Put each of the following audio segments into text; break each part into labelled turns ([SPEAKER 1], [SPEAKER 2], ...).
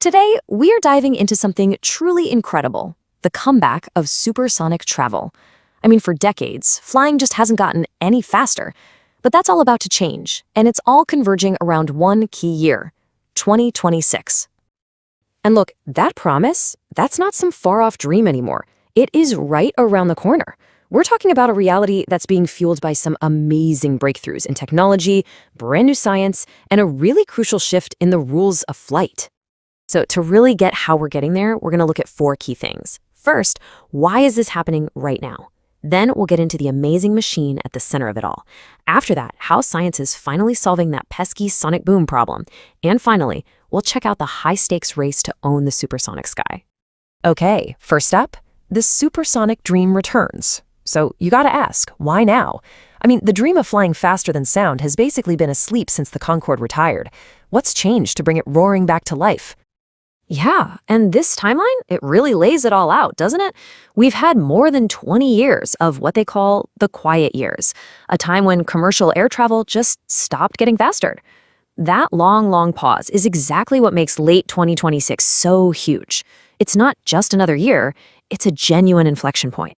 [SPEAKER 1] Today, we're diving into something truly incredible, the comeback of supersonic travel. I mean, for decades, flying just hasn't gotten any faster. But that's all about to change, and it's all converging around one key year, 2026. And look, that promise, that's not some far-off dream anymore. It is right around the corner. We're talking about a reality that's being fueled by some amazing breakthroughs in technology, brand new science, and a really crucial shift in the rules of flight. So to really get how we're getting there, we're going to look at four key things. First, why is this happening right now? Then we'll get into the amazing machine at the center of it all. After that, how science is finally solving that pesky sonic boom problem. And finally, we'll check out the high-stakes race to own the supersonic sky. Okay, first up, the supersonic dream returns. So you gotta ask, why now? I mean, the dream of flying faster than sound has basically been asleep since the Concorde retired. What's changed to bring it roaring back to life? Yeah, and this timeline, it really lays it all out, doesn't it? We've had more than 20 years of what they call the quiet years, a time when commercial air travel just stopped getting faster. That long pause is exactly what makes late 2026 so huge. It's not just another year, it's a genuine inflection point.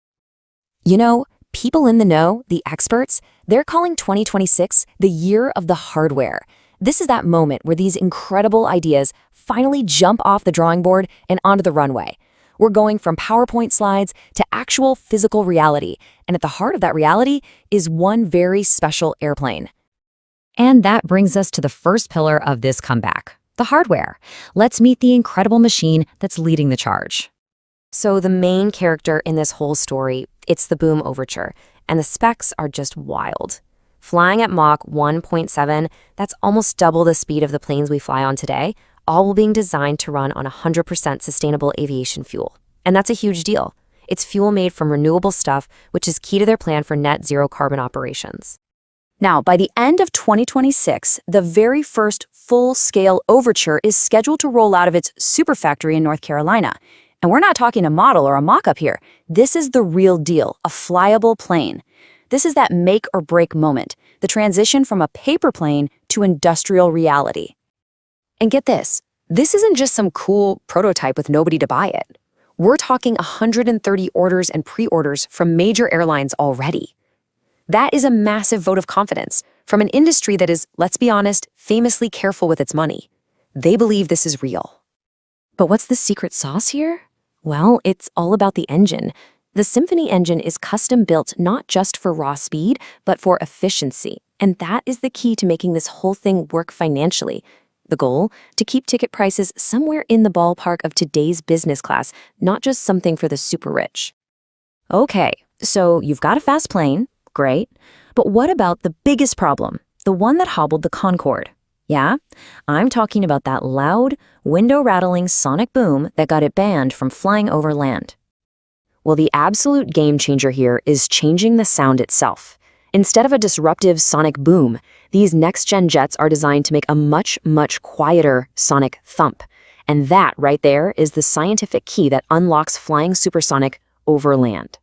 [SPEAKER 1] You know, people in the know, the experts, they're calling 2026 the year of the hardware. This is that moment where these incredible ideas finally jump off the drawing board and onto the runway. We're going from PowerPoint slides to actual physical reality, and at the heart of that reality is one very special airplane. And that brings us to the first pillar of this comeback, the hardware. Let's meet the incredible machine that's leading the charge. So the main character in this whole story, it's the Boom Overture, and the specs are just wild. Flying at Mach 1.7, that's almost double the speed of the planes we fly on today, all while being designed to run on 100% sustainable aviation fuel. And that's a huge deal. It's fuel made from renewable stuff, which is key to their plan for net zero carbon operations. Now, by the end of 2026, the very first full-scale Overture is scheduled to roll out of its Superfactory in North Carolina. And we're not talking a model or a mock-up here. This is the real deal, a flyable plane. This is that make or break moment, the transition from a paper plane to industrial reality. And get this isn't just some cool prototype with nobody to buy it. We're talking 130 orders and pre-orders from major airlines already. That is a massive vote of confidence from an industry that is, let's be honest, famously careful with its money. They believe this is real. But what's the secret sauce here? Well, it's all about the engine. The Symphony engine is custom-built not just for raw speed, but for efficiency. And that is the key to making this whole thing work financially. The goal? To keep ticket prices somewhere in the ballpark of today's business class, not just something for the super rich. Okay, so you've got a fast plane, great. But what about the biggest problem? The one that hobbled the Concorde? Yeah, I'm talking about that loud, window-rattling sonic boom that got it banned from flying over land. Well, the absolute game changer here is changing the sound itself. Instead of a disruptive sonic boom, these next-gen jets are designed to make a much quieter sonic thump. And that right there is the scientific key that unlocks flying supersonic over land.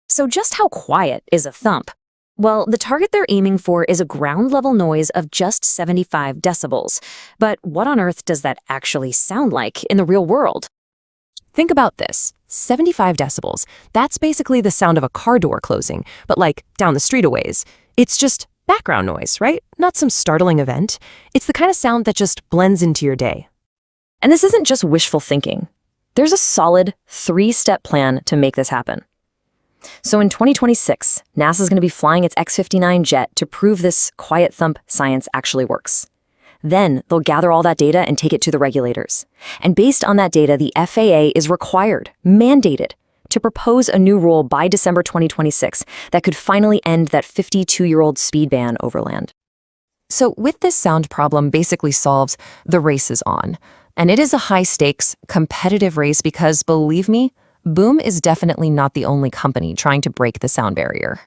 [SPEAKER 1] So just how quiet is a thump? Well, the target they're aiming for is a ground-level noise of just 75 decibels. But what on earth does that actually sound like in the real world? Think about this. 75 decibels. That's basically the sound of a car door closing, but like down the street a ways. It's just background noise, right? Not some startling event. It's the kind of sound that just blends into your day. And this isn't just wishful thinking. There's a solid 3-step plan to make this happen. So in 2026, NASA's going to be flying its X-59 jet to prove this quiet thump science actually works. Then they'll gather all that data and take it to the regulators. And based on that data, the FAA is required, mandated, to propose a new rule by December 2026 that could finally end that 52-year-old speed ban over land. So with this sound problem basically solves, the race is on. And it is a high-stakes, competitive race because, believe me, Boom is definitely not the only company trying to break the sound barrier.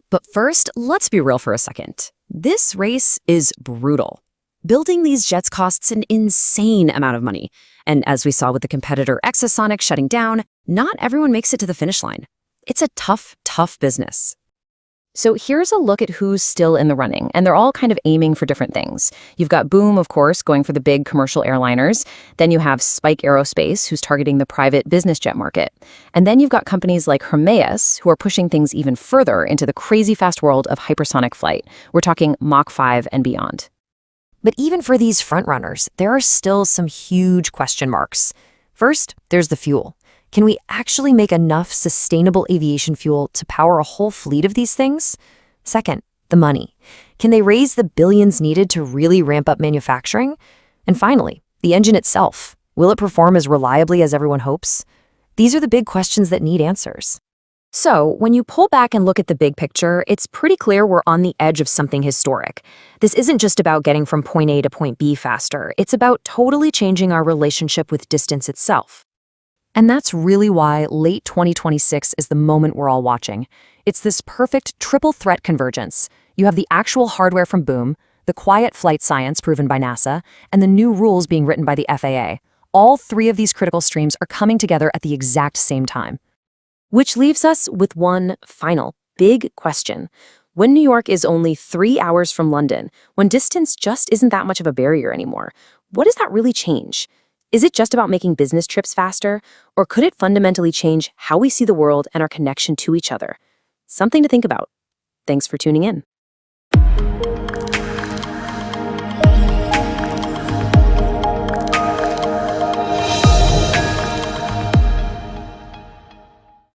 [SPEAKER 1] But first, let's be real for a second. This race is brutal. Building these jets costs an insane amount of money. And as we saw with the competitor Exosonic shutting down, not everyone makes it to the finish line. It's a tough business.
[SPEAKER 2] So here's a look at who's still in the running, and they're all kind of aiming for different things. You've got Boom, of course, going for the big commercial airliners. Then you have Spike Aerospace, who's targeting the private business jet market. And then you've got companies like Hermeus, who are pushing things even further into the crazy fast world of hypersonic flight. We're talking Mach 5 and beyond.
[SPEAKER 1] But even for these frontrunners, there are still some huge question marks. First, there's the fuel. Can we actually make enough sustainable aviation fuel to power a whole fleet of these things? Second, the money. Can they raise the billions needed to really ramp up manufacturing? And finally, the engine itself. Will it perform as reliably as everyone hopes? These are the big questions that need answers. So, when you pull back and look at the big picture, it's pretty clear we're on the edge of something historic. This isn't just about getting from point A to point B faster. It's about totally changing our relationship with distance itself. And that's really why late 2026 is the moment we're all watching. It's this perfect triple threat convergence. You have the actual hardware from Boom, the quiet flight science proven by NASA, and the new rules being written by the FAA. All three of these critical streams are coming together at the exact same time. Which leaves us with one final big question. When New York is only 3 hours from London, when distance just isn't that much of a barrier anymore, what does that really change? Is it just about making business trips faster, or could it fundamentally change how we see the world and our connection to each other? Something to think about. Thanks for tuning in.